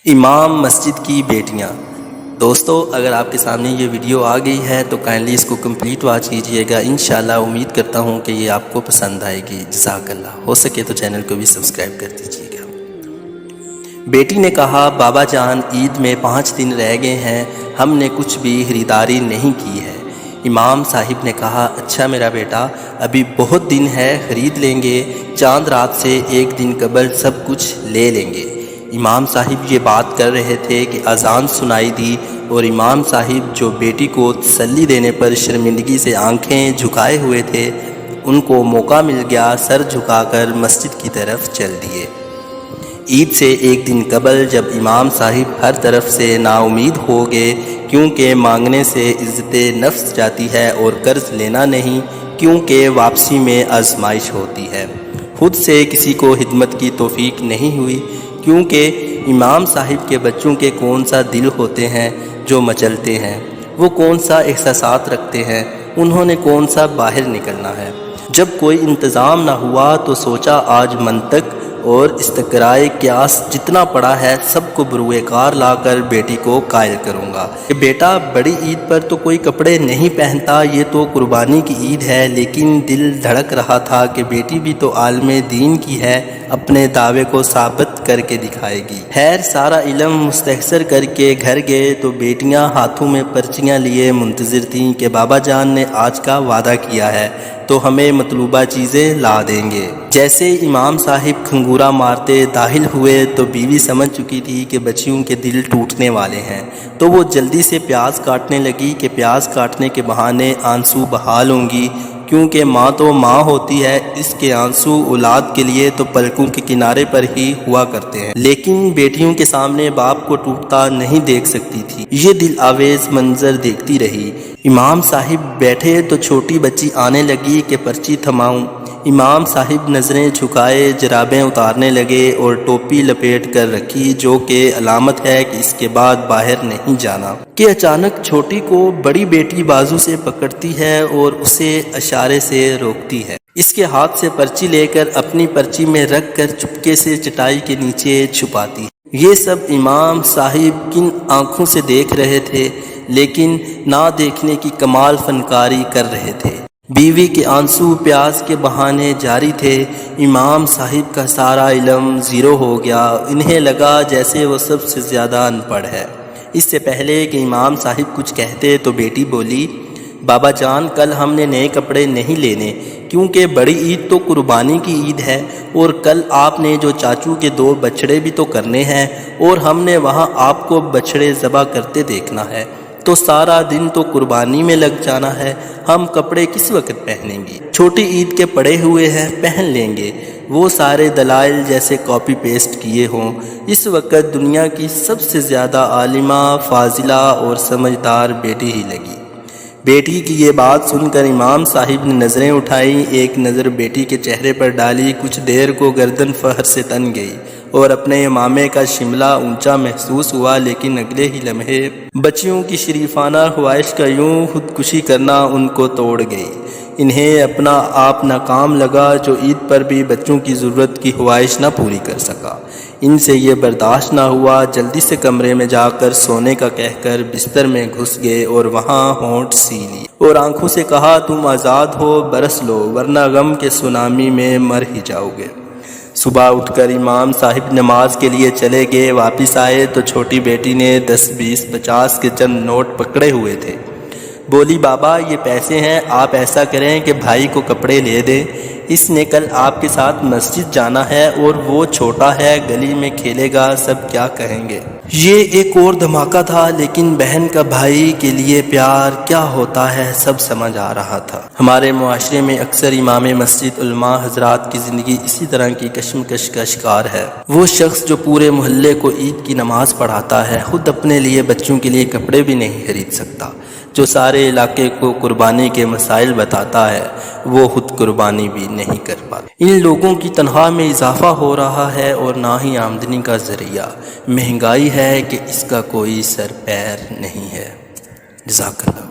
امام مسجد کی بیٹیاں۔ دوستو، اگر آپ کے سامنے یہ ویڈیو آ گئی ہے تو کائنڈلی اس کو کمپلیٹ واچ کیجئے گا۔ انشاءاللہ امید کرتا ہوں کہ یہ آپ کو پسند آئے گی۔ جزاک اللہ۔ ہو سکے تو چینل کو بھی سبسکرائب کر دیجئے گا۔ بیٹی نے کہا، بابا جان عید میں 5 دن رہ گئے ہیں، ہم نے کچھ بھی خریداری نہیں کی ہے۔ امام صاحب نے کہا، اچھا میرا بیٹا، ابھی بہت دن ہے، خرید لیں گے، چاند رات سے 1 دن قبل سب کچھ لے لیں گے۔ امام صاحب یہ بات کر رہے تھے کہ اذان سنائی دی اور امام صاحب جو بیٹی کو تسلی دینے پر شرمندگی سے آنکھیں جھکائے ہوئے تھے، ان کو موقع مل گیا، سر جھکا کر مسجد کی طرف چل دیے۔ عید سے 1 دن قبل جب امام صاحب ہر طرف سے نا امید ہو گئے، کیونکہ مانگنے سے عزت نفس جاتی ہے اور قرض لینا نہیں، کیونکہ واپسی میں آزمائش ہوتی ہے۔ خود سے کسی کو خدمت کی توفیق نہیں ہوئی، کیونکہ امام صاحب کے بچوں کے کون سا دل ہوتے ہیں جو مچلتے ہیں، وہ کون سا احساسات رکھتے ہیں، انہوں نے کون سا باہر نکلنا ہے۔ جب کوئی انتظام نہ ہوا تو سوچا آج منطق اور استقرائے قیاس جتنا پڑا ہے سب کو بروئے کار لا کر بیٹی کو قائل کروں گا کہ بیٹا بڑی عید پر تو کوئی کپڑے نہیں پہنتا، یہ تو قربانی کی عید ہے۔ لیکن دل دھڑک رہا تھا کہ بیٹی بھی تو عالم دین کی ہے، اپنے دعوے کو ثابت کر کے دکھائے گی۔ خیر سارا علم مستحضر کر کے گھر گئے تو بیٹیاں ہاتھوں میں پرچیاں لیے منتظر تھیں کہ بابا جان نے آج کا وعدہ کیا ہے تو ہمیں مطلوبہ چیزیں لا دیں گے۔ جیسے امام صاحب کھنگورا مارتے داخل ہوئے تو بیوی سمجھ چکی تھی کہ بچیوں کے دل ٹوٹنے والے ہیں، تو وہ جلدی سے پیاز کاٹنے لگی کہ پیاز کاٹنے کے بہانے آنسو بہا لوں گی، کیونکہ ماں تو ماں ہوتی ہے، اس کے آنسو اولاد کے لیے تو پلکوں کے کنارے پر ہی ہوا کرتے ہیں۔ لیکن بیٹیوں کے سامنے باپ کو ٹوٹتا نہیں دیکھ سکتی تھی، یہ دل آویز منظر دیکھتی رہی۔ امام صاحب بیٹھے تو چھوٹی بچی آنے لگی کہ پرچی تھماؤں۔ امام صاحب نظریں جھکائے جرابیں اتارنے لگے اور ٹوپی لپیٹ کر رکھی، جو کہ علامت ہے کہ اس کے بعد باہر نہیں جانا، کہ اچانک چھوٹی کو بڑی بیٹی بازو سے پکڑتی ہے اور اسے اشارے سے روکتی ہے۔ اس کے ہاتھ سے پرچی لے کر اپنی پرچی میں رکھ کر چپکے سے چٹائی کے نیچے چھپاتی ہے۔ یہ سب امام صاحب کن آنکھوں سے دیکھ رہے تھے، لیکن نہ دیکھنے کی کمال فنکاری کر رہے تھے۔ بیوی کے آنسو پیاز کے بہانے جاری تھے۔ امام صاحب کا سارا علم زیرو ہو گیا، انہیں لگا جیسے وہ سب سے زیادہ ان پڑھ ہے۔ اس سے پہلے کہ امام صاحب کچھ کہتے تو بیٹی بولی، بابا جان کل ہم نے نئے کپڑے نہیں لینے، کیونکہ بڑی عید تو قربانی کی عید ہے، اور کل آپ نے جو چاچو کے 2 بچڑے بھی تو کرنے ہیں، اور ہم نے وہاں آپ کو بچڑے ذبح کرتے دیکھنا ہے، تو سارا دن تو قربانی میں لگ جانا ہے، ہم کپڑے کس وقت پہنیں گی؟ چھوٹی عید کے پڑے ہوئے ہیں، پہن لیں گے۔ وہ سارے دلائل جیسے کاپی پیسٹ کیے ہوں۔ اس وقت دنیا کی سب سے زیادہ عالمہ، فاضلہ اور سمجھدار بیٹی ہی لگی۔ بیٹی کی یہ بات سن کر امام صاحب نے نظریں اٹھائی، ایک نظر بیٹی کے چہرے پر ڈالی، کچھ دیر کو گردن فخر سے تن گئی اور اپنے امامے کا شملہ اونچا محسوس ہوا، لیکن اگلے ہی لمحے بچیوں کی شریفانہ خواہش کا یوں خودکشی کرنا ان کو توڑ گئی۔ انہیں اپنا آپ ناکام لگا، جو عید پر بھی بچوں کی ضرورت کی خواہش نہ پوری کر سکا۔ ان سے یہ برداشت نہ ہوا، جلدی سے کمرے میں جا کر سونے کا کہہ کر بستر میں گھس گئے اور وہاں ہونٹ سی لی اور آنکھوں سے کہا، تم آزاد ہو، برس لو، ورنہ غم کے سونامی میں مر ہی جاؤ گے۔ صبح اٹھ کر امام صاحب نماز کے لیے چلے گئے، واپس آئے تو چھوٹی بیٹی نے 10 20 50 کے چند نوٹ پکڑے ہوئے تھے۔ بولی، بابا یہ پیسے ہیں، آپ ایسا کریں کہ بھائی کو کپڑے لے دیں، اس نے کل آپ کے ساتھ مسجد جانا ہے اور وہ چھوٹا ہے، گلی میں کھیلے گا، سب کیا کہیں گے۔ یہ ایک اور دھماکہ تھا، لیکن بہن کا بھائی کے لیے پیار کیا ہوتا ہے سب سمجھ آ رہا تھا۔ ہمارے معاشرے میں اکثر امام مسجد علماء حضرات کی زندگی اسی طرح کی کشمکش کا شکار ہے۔ وہ شخص جو پورے محلے کو عید کی نماز پڑھاتا ہے، خود اپنے لیے بچوں کے لیے کپڑے بھی نہیں خرید سکتا، جو سارے علاقے کو قربانی کے مسائل بتاتا ہے، وہ خود قربانی بھی نہیں کر پاتا۔ ان لوگوں کی تنخواہ میں اضافہ ہو رہا ہے اور نہ ہی آمدنی کا ذریعہ، مہنگائی ہے کہ اس کا کوئی سر پیر نہیں ہے۔ جزاک اللہ۔